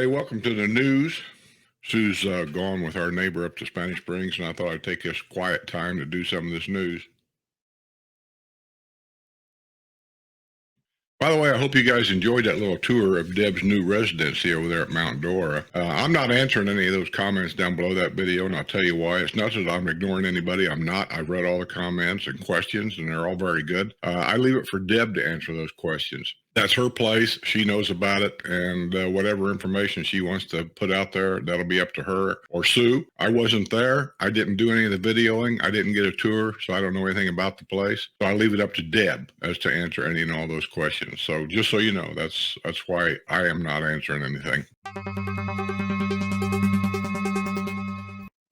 everybody. Welcome to the news. Sue's gone with our neighbor up to Spanish Springs, and I thought I'd take this quiet time to do some of this news. By the way, I hope you guys enjoyed that little tour of Deb's new residency over there at Mount Dora. I'm not answering any of those comments down below that video, and I'll tell you why. It's not that I'm ignoring anybody. I'm not. I've read all the comments and questions, and they're all very good. I leave it for Deb to answer those questions. That's her place. She knows about it, and whatever information she wants to put out there, that'll be up to her or Sue. I wasn't there. I didn't do any of the videoing. I didn't get a tour, so I don't know anything about the place. So I leave it up to Deb as to answer any and all those questions. So just so you know, that's why I am not answering anything.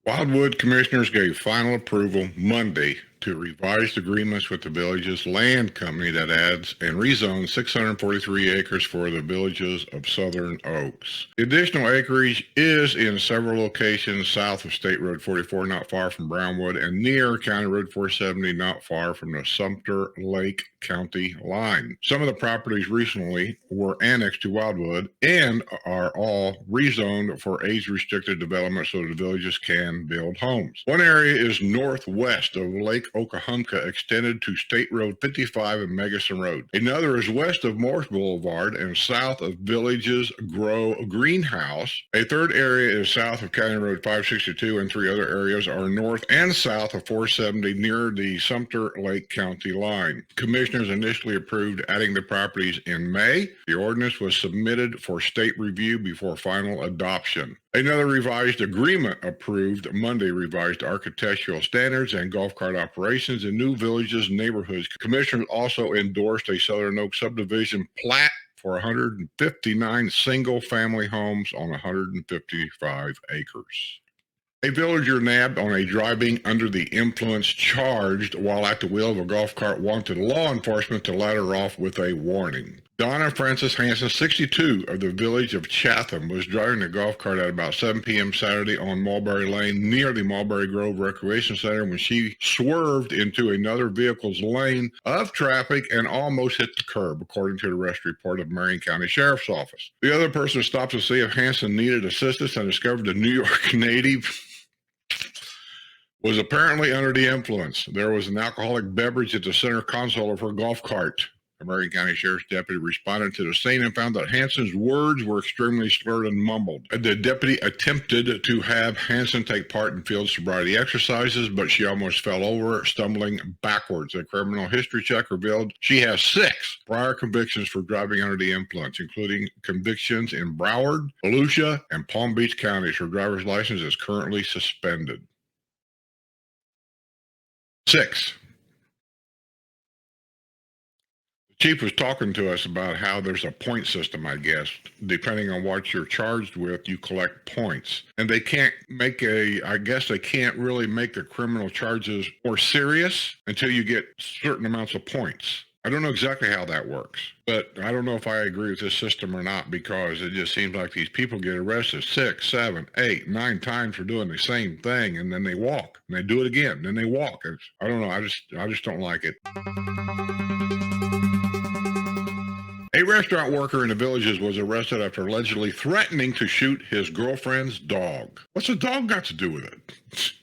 Wildwood commissioners gave final approval Monday to revised agreements with the village's land company that adds and rezones 643 acres for the villages of Southern Oaks. The additional acreage is in several locations south of State Road 44, not far from Brownwood, and near County Road 470, not far from the Sumter Lake County line. Some of the properties recently were annexed to Wildwood and are all rezoned for age-restricted development so the villages can build homes. One area is northwest of Lake Okahumka, extended to State Road 55 and Megason Road. Another is west of Morse Boulevard and south of Villages Grow Greenhouse. A third area is south of County Road 562, and three other areas are north and south of 470 near the Sumter Lake County line. Commissioners initially approved adding the properties in May. The ordinance was submitted for state review before final adoption. Another revised agreement approved Monday revised architectural standards and golf cart operations in new villages and neighborhoods. Commissioners also endorsed a Southern Oaks subdivision plat for 159 single-family homes on 155 acres. A villager nabbed on a driving under the influence charged while at the wheel of a golf cart wanted law enforcement to let her off with a warning. Donna Frances Hanson, 62, of the village of Chatham, was driving a golf cart at about 7 p.m. Saturday on Mulberry Lane near the Mulberry Grove Recreation Center when she swerved into another vehicle's lane of traffic and almost hit the curb, according to the arrest report of Marion County Sheriff's Office. The other person stopped to see if Hanson needed assistance and discovered the New York native was apparently under the influence. There was an alcoholic beverage at the center console of her golf cart. The Marion County Sheriff's deputy responded to the scene and found that Hanson's words were extremely slurred and mumbled. The deputy attempted to have Hanson take part in field sobriety exercises, but she almost fell over, stumbling backwards. A criminal history check revealed she has 6 prior convictions for driving under the influence, including convictions in Broward, Volusia, and Palm Beach counties. Her driver's license is currently suspended. 6. Chief was talking to us about how there's a point system, I guess. Depending on what you're charged with, you collect points. And they can't make I guess they can't really make the criminal charges more serious until you get certain amounts of points. I don't know exactly how that works, but I don't know if I agree with this system or not, because it just seems like these people get arrested 6, 7, 8, 9 times for doing the same thing, and then they walk, and they do it again, and then they walk. I don't know. I just don't like it. A restaurant worker in the Villages was arrested after allegedly threatening to shoot his girlfriend's dog. What's a dog got to do with it?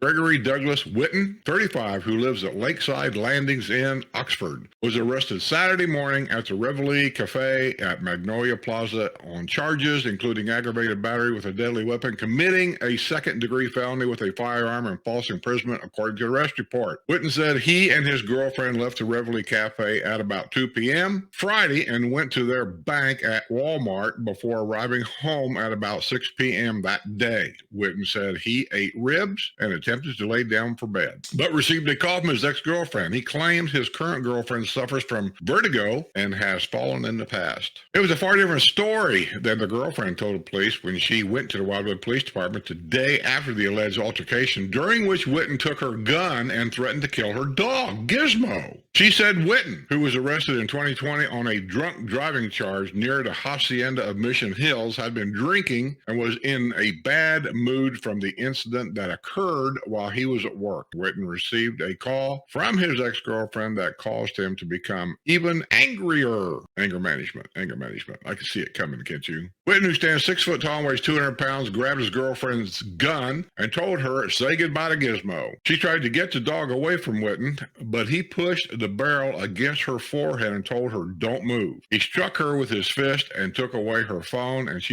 Gregory Douglas Witten, 35, who lives at Lakeside Landings Inn, Oxford, was arrested Saturday morning at the Reveille Cafe at Magnolia Plaza on charges including aggravated battery with a deadly weapon, committing a second-degree felony with a firearm, and false imprisonment, according to the arrest report. Witten said he and his girlfriend left the Reveille Cafe at about 2 p.m. Friday and went to their bank at Walmart before arriving home at about 6 p.m. that day. Witten said he ate ribs and attempted to lay down for bed, but received a call from his ex-girlfriend. He claims his current girlfriend suffers from vertigo and has fallen in the past. It was a far different story than the girlfriend told the police when she went to the Wildwood Police Department the day after the alleged altercation, during which Witten took her gun and threatened to kill her dog, Gizmo. She said Witten, who was arrested in 2020 on a drunk driving loitering charge near the hacienda of Mission Hills, had been drinking and was in a bad mood from the incident that occurred while he was at work. Witten received a call from his ex-girlfriend that caused him to become even angrier. Anger management. I can see it coming, can't you? Witten, who stands 6 foot tall and weighs 200 pounds, grabbed his girlfriend's gun and told her, "Say goodbye to Gizmo." She tried to get the dog away from Witten, but he pushed the barrel against her forehead and told her, "Don't move." He struck her with his fist and took away her phone, and as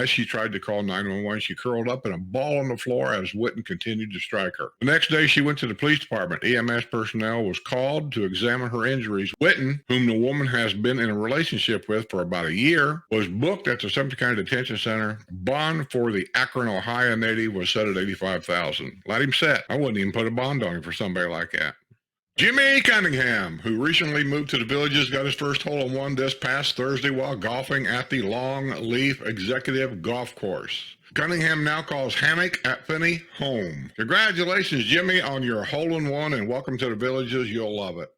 she tried to call 911, she curled up in a ball on the floor as Witten continued to strike her. The next day, she went to the police department. EMS personnel was called to examine her injuries. Witten, whom the woman has been in a relationship with for about a year, was booked at the Sumter County Detention Center. Bond for the Akron, Ohio native was set at $85,000. Let him set. I wouldn't even put a bond on him for somebody like that. Jimmy Cunningham, who recently moved to the Villages, got his first hole-in-one this past Thursday while golfing at the Longleaf Executive Golf Course. Cunningham now calls Hammock at Finney home. Congratulations, Jimmy, on your hole-in-one, and welcome to the Villages. You'll love it.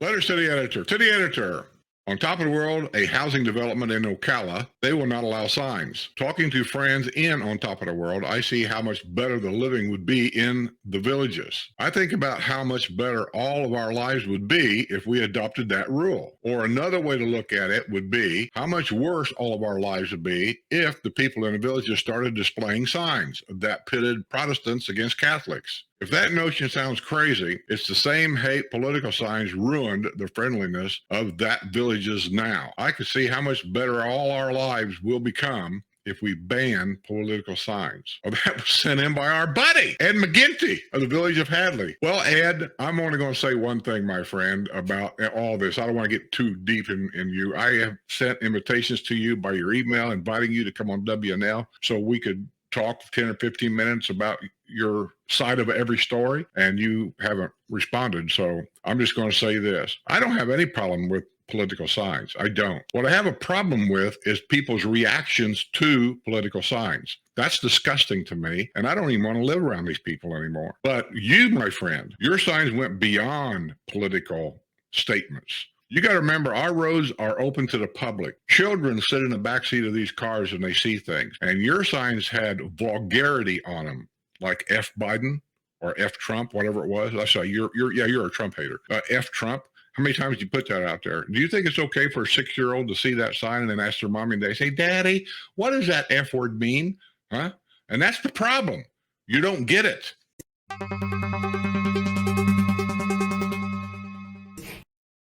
Letter to the editor. To the editor. On top of the world, a housing development in Ocala, they will not allow signs. Talking to friends in On Top of the World, I see how much better the living would be in the Villages. I think about how much better all of our lives would be if we adopted that rule. Or another way to look at it would be how much worse all of our lives would be if the people in the Villages started displaying signs that pitted Protestants against Catholics. If that notion sounds crazy, it's the same hate political signs ruined the friendliness of that Villages now. I can see how much better all our lives will become if we ban political signs. Oh, that was sent in by our buddy, Ed McGinty of the Village of Hadley. Well, Ed, I'm only going to say one thing, my friend, about all this. I don't want to get too deep in you. I have sent invitations to you by your email inviting you to come on WNL so we could talk 10 or 15 minutes about your side of every story, and you haven't responded. So I'm just going to say this. I don't have any problem with political signs. I don't. What I have a problem with is people's reactions to political signs. That's disgusting to me, and I don't even want to live around these people anymore. But you, my friend, your signs went beyond political statements. You got to remember, our roads are open to the public. Children sit in the backseat of these cars and they see things. And your signs had vulgarity on them, like F Biden or F Trump, whatever it was. I saw you're a Trump hater. F Trump. How many times do you put that out there? Do you think it's okay for a 6-year-old to see that sign and then ask their mommy and they say, "Daddy, what does that F word mean?" Huh? And that's the problem. You don't get it.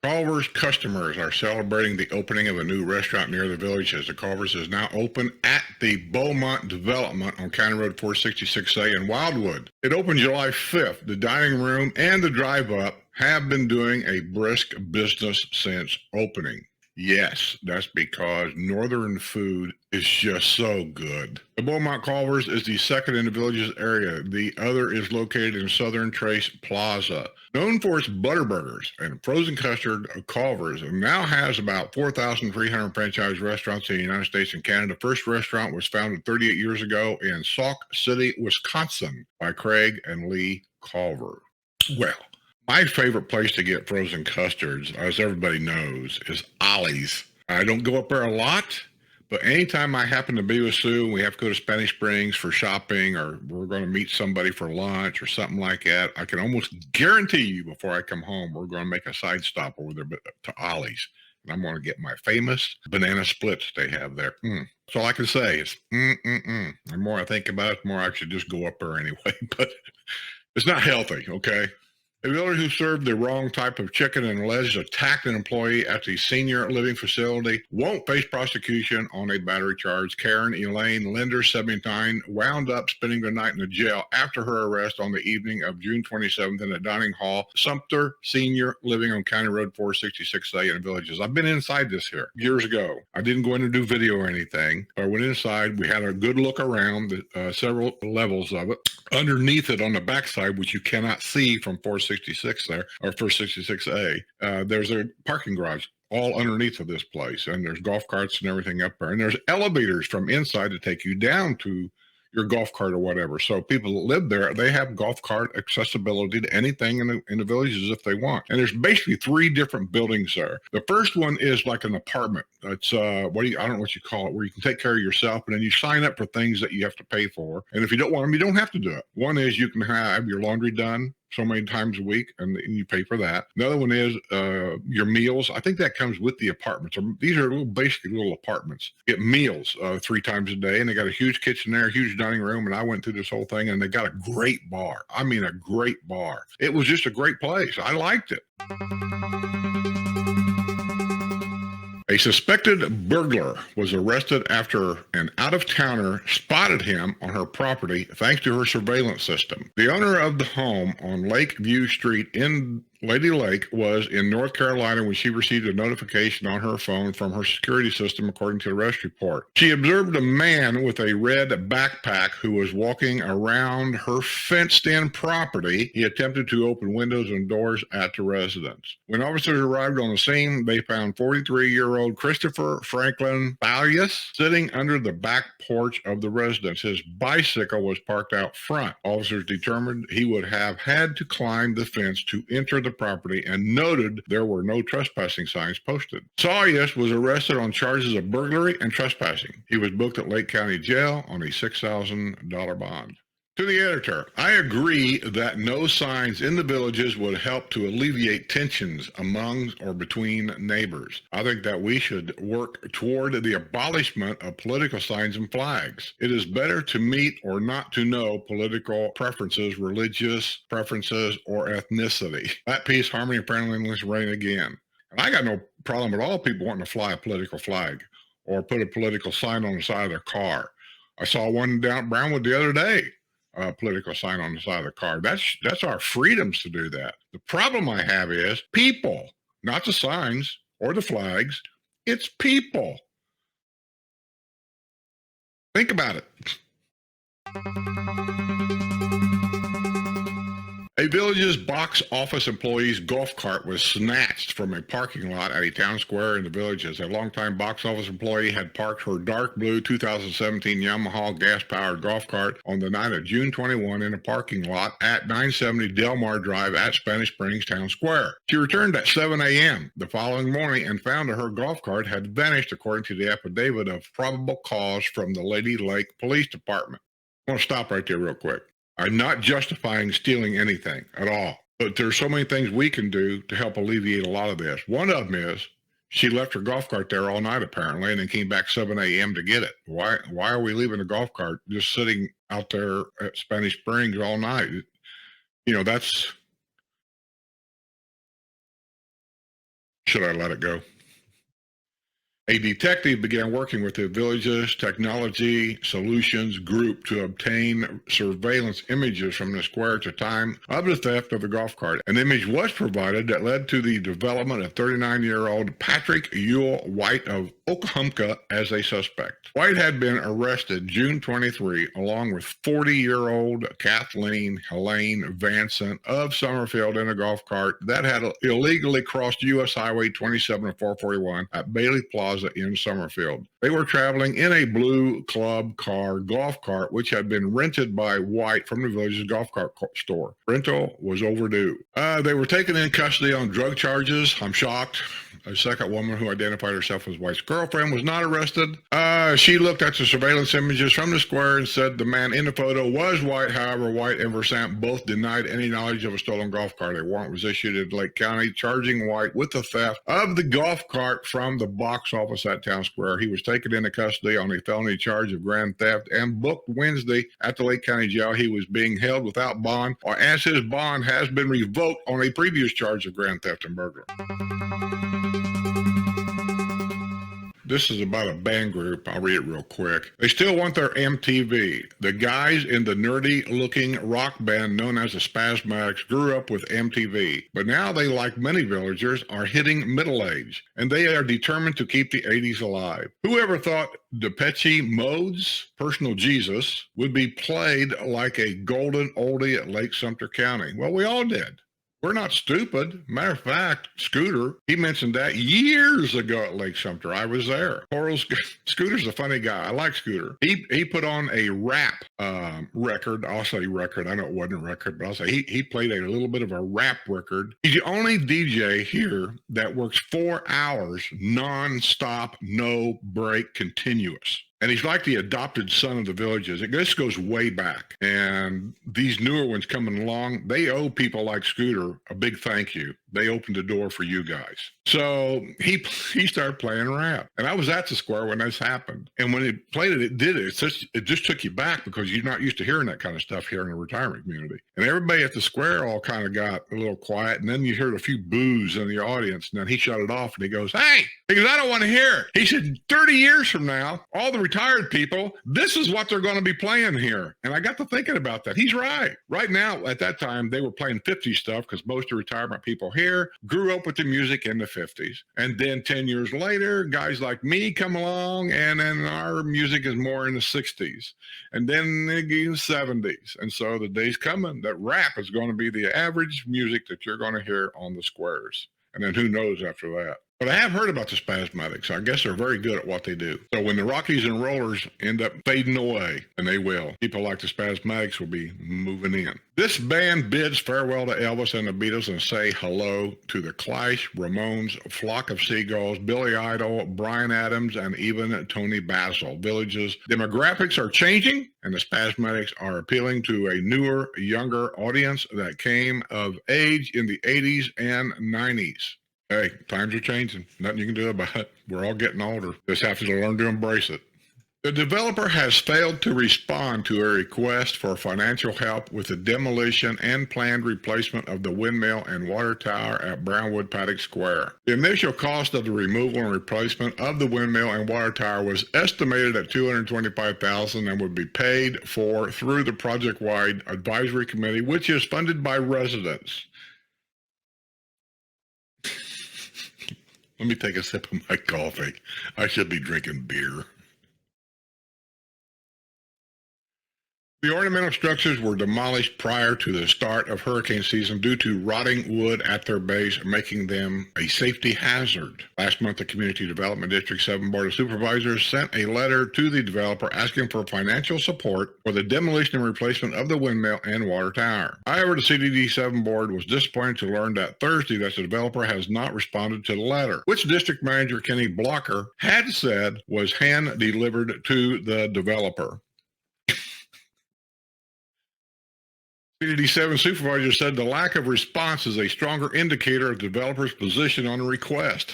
Culver's customers are celebrating the opening of a new restaurant near the Villages. The Culver's is now open at the Beaumont Development on County Road 466A in Wildwood. It opened July 5th. The dining room and the drive-up have been doing a brisk business since opening. Yes, that's because northern food is just so good. The Beaumont Culver's is the second in the Villages area. The other is located in Southern Trace Plaza. Known for its Butterburgers and frozen custard, Culver's now has about 4,300 franchise restaurants in the United States and Canada. The first restaurant was founded 38 years ago in Sauk City, Wisconsin by Craig and Lee Culver. Well, my favorite place to get frozen custards, as everybody knows, is Ollie's. I don't go up there a lot, but anytime I happen to be with Sue and we have to go to Spanish Springs for shopping, or we're going to meet somebody for lunch or something like that, I can almost guarantee you before I come home, we're going to make a side stop over there to Ollie's. And I'm going to get my famous banana splits they have there. That's all I can say is The more I think about it, the more I should just go up there anyway. But it's not healthy, okay? A builder who served the wrong type of chicken and alleged attacked an employee at the senior living facility won't face prosecution on a battery charge. Karen Elaine Linder, 79, wound up spending the night in the jail after her arrest on the evening of June 27th in the dining hall, Sumter Senior Living on County Road 466A in Villages. I've been inside this here years ago. I didn't go in and do video or anything. I went inside. We had a good look around several levels of it. Underneath it on the backside, which you cannot see from 466 there, or 466A, there's a parking garage all underneath of this place, and there's golf carts and everything up there, and there's elevators from inside to take you down to your golf cart or whatever. So people that live there, they have golf cart accessibility to anything in the villages if they want. And there's basically 3 different buildings there. The first one is like an apartment. It's I don't know what you call it, where you can take care of yourself, and then you sign up for things that you have to pay for. And if you don't want them, you don't have to do it. One is you can have your laundry done so many times a week, and you pay for that. Another one is your meals. I think that comes with the apartments. These are basically little apartments. Get meals 3 times a day, and they got a huge kitchen there, huge dining room. And I went through this whole thing, and they got a great bar. I mean, a great bar. It was just a great place. I liked it. A suspected burglar was arrested after an out-of-towner spotted him on her property thanks to her surveillance system. The owner of the home on Lakeview Street in Lady Lake was in North Carolina when she received a notification on her phone from her security system, according to the arrest report. She observed a man with a red backpack who was walking around her fenced-in property. He attempted to open windows and doors at the residence. When officers arrived on the scene, they found 43-year-old Christopher Franklin Balius sitting under the back porch of the residence. His bicycle was parked out front. Officers determined he would have had to climb the fence to enter the property and noted there were no trespassing signs posted. Sayas was arrested on charges of burglary and trespassing. He was booked at Lake County Jail on a $6,000 bond. To the editor, I agree that no signs in the villages would help to alleviate tensions among or between neighbors. I think that we should work toward the abolishment of political signs and flags. It is better to meet or not to know political preferences, religious preferences, or ethnicity. That peace, harmony, and friendliness reign again. And I got no problem at all people wanting to fly a political flag or put a political sign on the side of their car. I saw one down at Brownwood the other day. A political sign on the side of the car. That's our freedoms to do that. The problem I have is people, not the signs or the flags. It's people. Think about it. A village's box office employee's golf cart was snatched from a parking lot at a town square in the village as a longtime box office employee had parked her dark blue 2017 Yamaha gas-powered golf cart on the night of June 21 in a parking lot at 970 Delmar Drive at Spanish Springs Town Square. She returned at 7 a.m. the following morning and found that her golf cart had vanished, according to the affidavit of probable cause from the Lady Lake Police Department. I want to stop right there real quick. I'm not justifying stealing anything at all, but there's so many things we can do to help alleviate a lot of this. One of them is she left her golf cart there all night apparently, and then came back 7 a.m. to get it. Why are we leaving the golf cart just sitting out there at Spanish Springs all night? That's, should I let it go? A detective began working with the village's technology solutions group to obtain surveillance images from the square at the time of the theft of the golf cart. An image was provided that led to the development of 39-year-old Patrick Ewell White of Oklahoma as a suspect. White had been arrested June 23 along with 40-year-old Kathleen Helene Vanson of Summerfield in a golf cart that had illegally crossed U.S. Highway 27 and 441 at Bailey Plaza in Summerfield. They were traveling in a blue club car golf cart, which had been rented by White from the village's golf cart store. Rental was overdue. They were taken in custody on drug charges. I'm shocked. A second woman who identified herself as White's girlfriend was not arrested. She looked at the surveillance images from the square and said the man in the photo was White. However, White and Versant both denied any knowledge of a stolen golf cart. A warrant was issued in Lake County charging White with the theft of the golf cart from the box office at Town Square. He was taken into custody on a felony charge of grand theft and booked Wednesday at the Lake County Jail. He was being held without bond, or as his bond has been revoked on a previous charge of grand theft and burglary. This is about a band group. I'll read it real quick. They still want their MTV. The guys in the nerdy-looking rock band known as the Spasmix grew up with MTV, but now they, like many villagers, are hitting middle age, and they are determined to keep the 80s alive. Whoever thought Depeche Mode's Personal Jesus would be played like a golden oldie at Lake Sumter County? Well, we all did. We're not stupid. Matter of fact, Scooter, he mentioned that years ago at Lake Sumter. I was there. Scooter's a funny guy. I like Scooter. He put on a rap record. I'll say record. I know it wasn't a record, but I'll say he played a little bit of a rap record. He's the only DJ here that works 4 hours non-stop, no break, continuous. And he's like the adopted son of the Villages. This goes way back. And these newer ones coming along, they owe people like Scooter a big thank you. They opened the door for you guys. So he started playing rap. And I was at the square when this happened. And when he played it, it did it. It just took you back because you're not used to hearing that kind of stuff here in the retirement community. And everybody at the square all kind of got a little quiet. And then you heard a few boos in the audience. And then he shut it off and he goes, hey, because I don't want to hear it. He said, 30 years from now, all the retired people, this is what they're going to be playing here. And I got to thinking about that. He's right. Right now, at that time, they were playing 50s stuff because most of the retirement people here grew up with the music in the 50s. And then 10 years later, guys like me come along, and then our music is more in the 60s. And then again, 70s. And so the day's coming that rap is going to be the average music that you're going to hear on the squares. And then who knows after that. But I have heard about the Spasmatics. I guess they're very good at what they do. So when the Rockies and Rollers end up fading away, and they will, people like the Spasmatics will be moving in. This band bids farewell to Elvis and the Beatles and say hello to the Clash, Ramones, Flock of Seagulls, Billy Idol, Bryan Adams, and even Tony Basil. Villages demographics are changing, and the Spasmatics are appealing to a newer, younger audience that came of age in the 80s and 90s. Hey, times are changing. Nothing you can do about it. We're all getting older. Just have to learn to embrace it. The developer has failed to respond to a request for financial help with the demolition and planned replacement of the windmill and water tower at Brownwood Paddock Square. The initial cost of the removal and replacement of the windmill and water tower was estimated at $225,000 and would be paid for through the project-wide advisory committee, which is funded by residents. Let me take a sip of my coffee. I should be drinking beer. The ornamental structures were demolished prior to the start of hurricane season due to rotting wood at their base, making them a safety hazard. Last month, the Community Development District 7 Board of Supervisors sent a letter to the developer asking for financial support for the demolition and replacement of the windmill and water tower. However, the CDD7 Board was disappointed to learn that Thursday that the developer has not responded to the letter, which District Manager Kenny Blocker had said was hand-delivered to the developer. CDD7 supervisor said the lack of response is a stronger indicator of the developer's position on the request.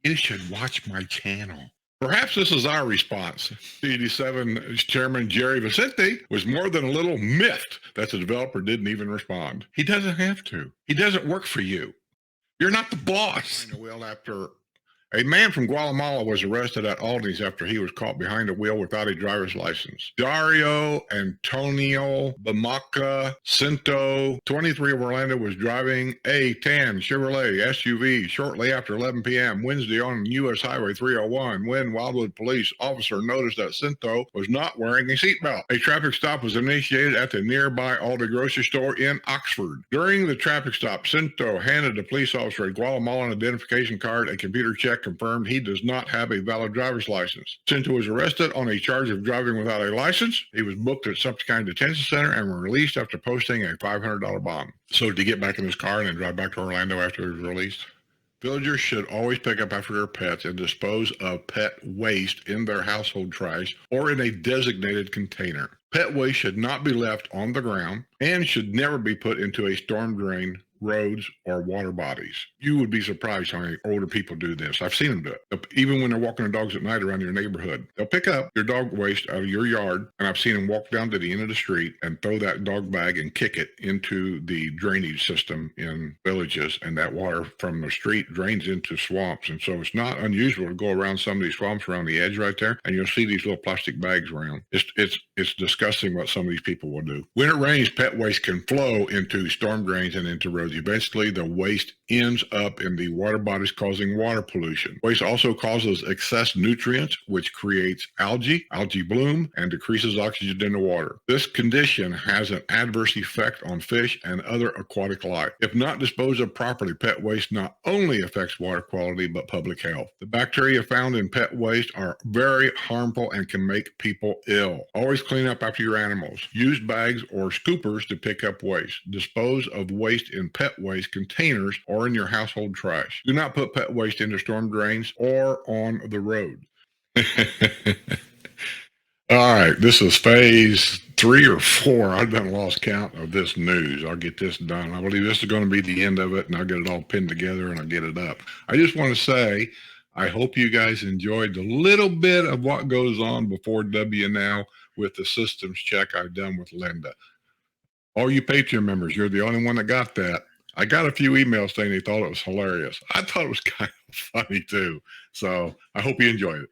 You should watch my channel. Perhaps this is our response. CDD7 Chairman Jerry Vicente was more than a little miffed that the developer didn't even respond. He doesn't have to. He doesn't work for you. You're not the boss. Well, after a man from Guatemala was arrested at Aldi's after he was caught behind a wheel without a driver's license. Dario Antonio Bamaca Cinto, 23 of Orlando, was driving a tan Chevrolet SUV shortly after 11 p.m. Wednesday on U.S. Highway 301 when Wildwood police officer noticed that Cinto was not wearing a seatbelt. A traffic stop was initiated at the nearby Aldi grocery store in Oxford. During the traffic stop, Cinto handed the police officer a Guatemalan identification card. A computer check confirmed he does not have a valid driver's license. Cinto was arrested on a charge of driving without a license. He was booked at some kind of detention center and was released after posting a $500 bond. So did he get back in his car and then drive back to Orlando after he was released? Villagers should always pick up after their pets and dispose of pet waste in their household trash or in a designated container. Pet waste should not be left on the ground and should never be put into a storm drain, roads, or water bodies. You would be surprised how many older people do this. I've seen them do it. Even when they're walking their dogs at night around your neighborhood, they'll pick up your dog waste out of your yard, and I've seen them walk down to the end of the street and throw that dog bag and kick it into the drainage system in villages, and that water from the street drains into swamps. And so it's not unusual to go around some of these swamps around the edge right there, and you'll see these little plastic bags around. It's disgusting what some of these people will do. When it rains, pet waste can flow into storm drains and into roads. Eventually, the waste ends up in the water bodies, causing water pollution. Waste also causes excess nutrients, which creates algae bloom, and decreases oxygen in the water. This condition has an adverse effect on fish and other aquatic life. If not disposed of properly, pet waste not only affects water quality, but public health. The bacteria found in pet waste are very harmful and can make people ill. Always clean up after your animals. Use bags or scoopers to pick up waste. Dispose of waste in pet waste containers or in your household trash. Do not put pet waste into storm drains or on the road. All right, this is phase 3 or 4. I've done lost count of this news. I'll get this done. I believe this is going to be the end of it, and I'll get it all pinned together and I'll get it up. I just want to say, I hope you guys enjoyed the little bit of what goes on before WNOW with the systems check I've done with Linda. All you Patreon members, you're the only one that got that. I got a few emails saying they thought it was hilarious. I thought it was kind of funny too. So I hope you enjoyed it.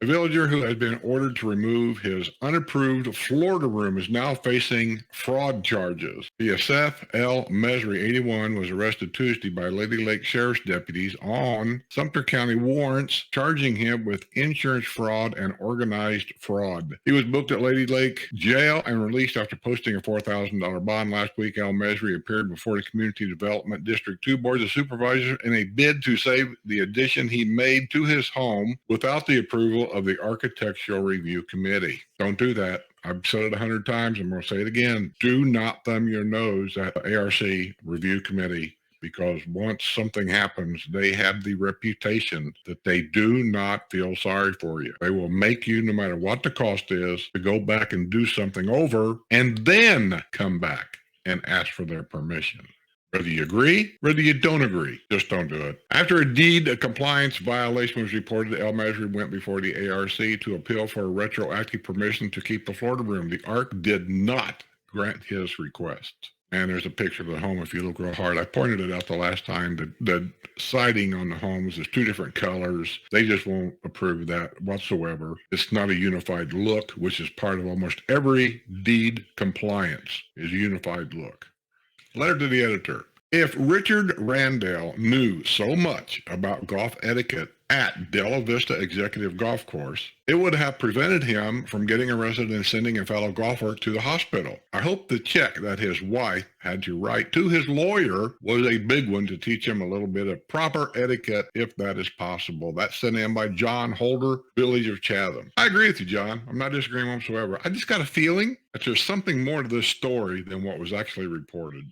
A villager who has been ordered to remove his unapproved Florida room is now facing fraud charges. The Seth L. Mesri, 81, was arrested Tuesday by Lady Lake Sheriff's deputies on Sumter County warrants, charging him with insurance fraud and organized fraud. He was booked at Lady Lake Jail and released after posting a $4,000 bond. Last week, L. Mesri appeared before the Community Development District 2 Board of Supervisors in a bid to save the addition he made to his home without the approval of the Architectural Review Committee. Don't do that. I've said it 100 times. I'm going to say it again. Do not thumb your nose at the ARC Review Committee, because once something happens, they have the reputation that they do not feel sorry for you. They will make you, no matter what the cost is, to go back and do something over and then come back and ask for their permission. Whether you agree, whether you don't agree, just don't do it. After a deed compliance violation was reported, El Mesri went before the ARC to appeal for a retroactive permission to keep the Florida room. The ARC did not grant his request. And there's a picture of the home if you look real hard. I pointed it out the last time. The siding on the homes is 2 different colors. They just won't approve that whatsoever. It's not a unified look, which is part of almost every deed compliance, is a unified look. Letter to the editor. If Richard Randall knew so much about golf etiquette at Della Vista Executive Golf Course, it would have prevented him from getting arrested and sending a fellow golfer to the hospital. I hope the check that his wife had to write to his lawyer was a big one to teach him a little bit of proper etiquette, if that is possible. That's sent in by John Holder, Village of Chatham. I agree with you, John. I'm not disagreeing whatsoever. I just got a feeling that there's something more to this story than what was actually reported.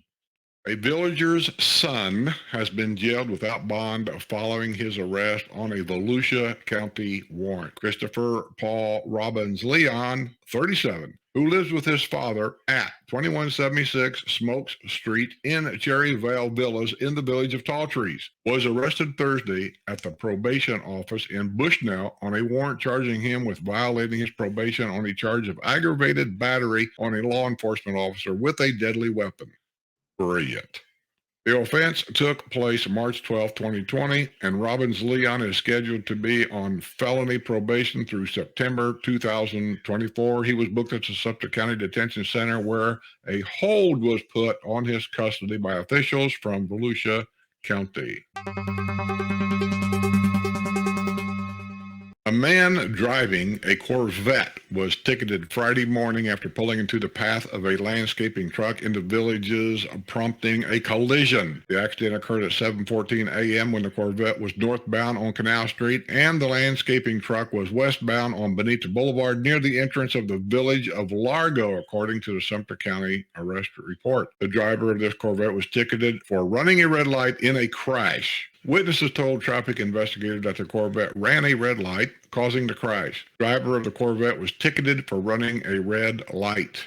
A villager's son has been jailed without bond following his arrest on a Volusia County warrant. Christopher Paul Robbins Leon, 37, who lives with his father at 2176 Smokes Street in Cherryvale Villas in the village of Tall Trees, was arrested Thursday at the probation office in Bushnell on a warrant charging him with violating his probation on a charge of aggravated battery on a law enforcement officer with a deadly weapon. Brilliant. The offense took place March 12, 2020, and Robbins Leon is scheduled to be on felony probation through September 2024. He was booked at the Sumter County Detention Center, where a hold was put on his custody by officials from Volusia County. A man driving a Corvette was ticketed Friday morning after pulling into the path of a landscaping truck in the villages, prompting a collision. The accident occurred at 7:14 a.m. when the Corvette was northbound on Canal Street and the landscaping truck was westbound on Benita Boulevard near the entrance of the village of Largo, according to the Sumter County arrest report. The driver of this Corvette was ticketed for running a red light in a crash. Witnesses told traffic investigators that the Corvette ran a red light, causing the crash. The driver of the Corvette was ticketed for running a red light.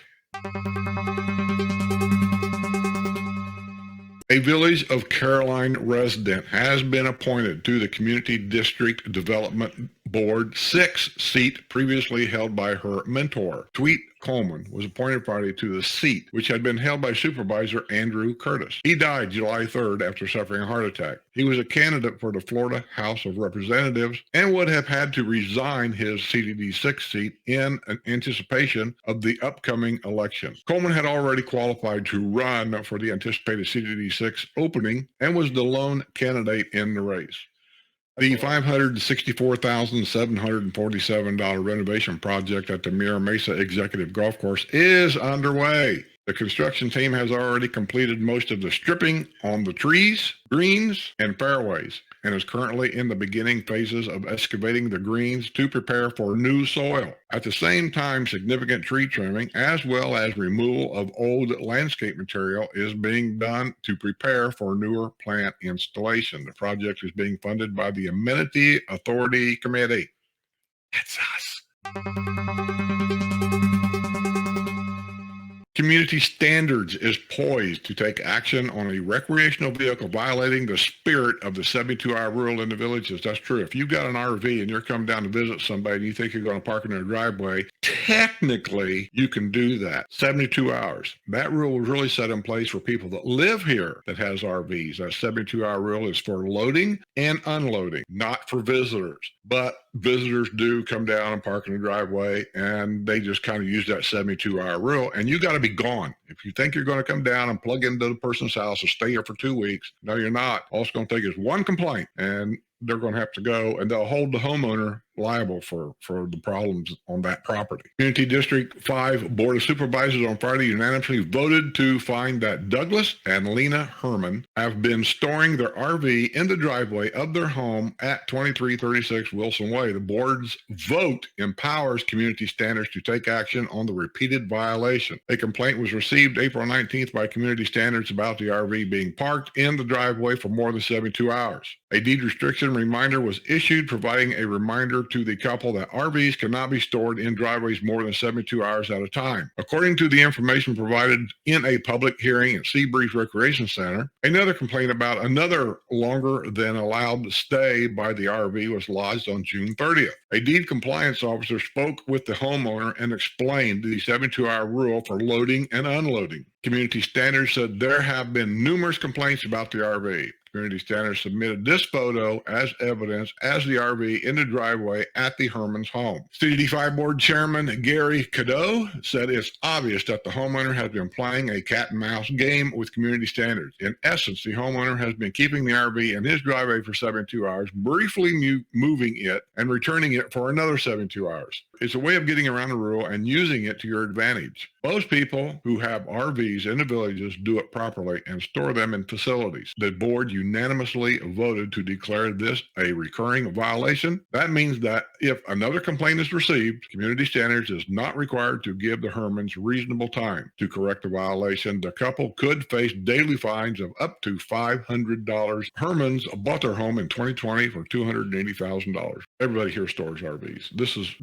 A Village of Caroline resident has been appointed to the Community District Development Board 6 seat previously held by her mentor. Tweet Coleman was appointed Friday to the seat, which had been held by Supervisor Andrew Curtis. He died July 3rd after suffering a heart attack. He was a candidate for the Florida House of Representatives and would have had to resign his CDD6 seat in anticipation of the upcoming election. Coleman had already qualified to run for the anticipated CDD6 opening and was the lone candidate in the race. The $564,747 renovation project at the Mira Mesa Executive Golf Course is underway. The construction team has already completed most of the stripping on the trees, greens, and fairways, and is currently in the beginning phases of excavating the greens to prepare for new soil. At the same time, significant tree trimming as well as removal of old landscape material is being done to prepare for newer plant installation. The project is being funded by the Amenity Authority Committee. That's us. Community Standards is poised to take action on a recreational vehicle violating the spirit of the 72-hour rule in the villages. That's true. If you've got an RV and you're coming down to visit somebody and you think you're going to park in their driveway, technically you can do that. 72 hours. That rule was really set in place for people that live here that has RVs. That 72-hour rule is for loading and unloading, not for visitors. But visitors do come down and park in the driveway, and they just kind of use that 72-hour rule, and you got to be gone. If you think you're going to come down and plug into the person's house and stay here for 2 weeks, no, you're not. All it's going to take is one complaint, and they're going to have to go, and they'll hold the homeowner liable for the problems on that property. Community District 5 Board of Supervisors on Friday unanimously voted to find that Douglas and Lena Herman have been storing their RV in the driveway of their home at 2336 Wilson Way. The board's vote empowers Community Standards to take action on the repeated violation. A complaint was received April 19th by Community Standards about the RV being parked in the driveway for more than 72 hours. A deed restriction reminder was issued, providing a reminder to the couple that RVs cannot be stored in driveways more than 72 hours at a time. According to the information provided in a public hearing at Seabreeze Recreation Center, another complaint about another longer than allowed stay by the RV was lodged on June 30th. A deed compliance officer spoke with the homeowner and explained the 72-hour rule for loading and unloading. Community Standards said there have been numerous complaints about the RV. Community Standards submitted this photo as evidence as the RV in the driveway at the Herman's home. CDD5 Board Chairman Gary Cadeau said it's obvious that the homeowner has been playing a cat and mouse game with Community Standards. In essence, the homeowner has been keeping the RV in his driveway for 72 hours, briefly moving it and returning it for another 72 hours. It's a way of getting around the rule and using it to your advantage. Most people who have RVs in the villages do it properly and store them in facilities. The board unanimously voted to declare this a recurring violation. That means that if another complaint is received, Community Standards is not required to give the Hermans reasonable time to correct the violation. The couple could face daily fines of up to $500. Hermans bought their home in 2020 for $280,000. Everybody here stores RVs. This is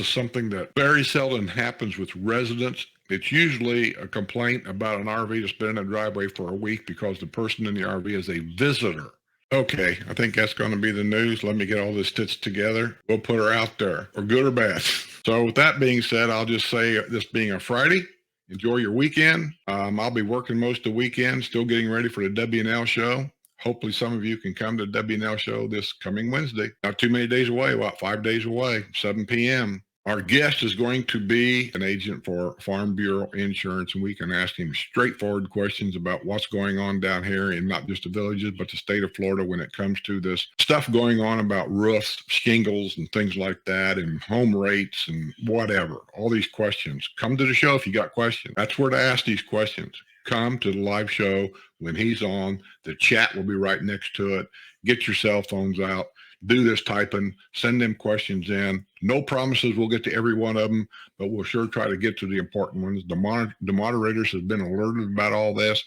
something that very seldom happens with residents. It's usually a complaint about an RV that's been in a driveway for a week because the person in the RV is a visitor. Okay, I think that's going to be the news. Let me get all this stitched together. We'll put her out there, for good or bad. So with that being said, I'll just say, this being a Friday, enjoy your weekend. I'll be working most of the weekend, still getting ready for the W&L show. Hopefully some of you can come to the W&L show this coming Wednesday. Not too many days away, about 5 days away, 7 p.m. Our guest is going to be an agent for Farm Bureau Insurance, and we can ask him straightforward questions about what's going on down here in not just the villages, but the state of Florida when it comes to this stuff going on about roofs, shingles, and things like that, and home rates and whatever. All these questions. Come to the show if you got questions. That's where to ask these questions. Come to the live show when he's on. The chat will be right next to it. Get your cell phones out. Do this typing, send them questions in. No promises we'll get to every one of them, but we'll sure try to get to the important ones. The moderators have been alerted about all this.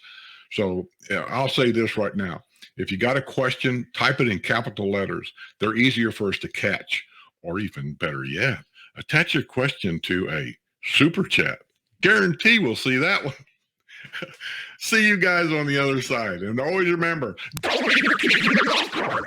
So I'll say this right now. If you got a question, type it in capital letters. They're easier for us to catch. Or even better yet, attach your question to a super chat. Guarantee we'll see that one. See you guys on the other side. And always remember, don't forget to keep the golf cart.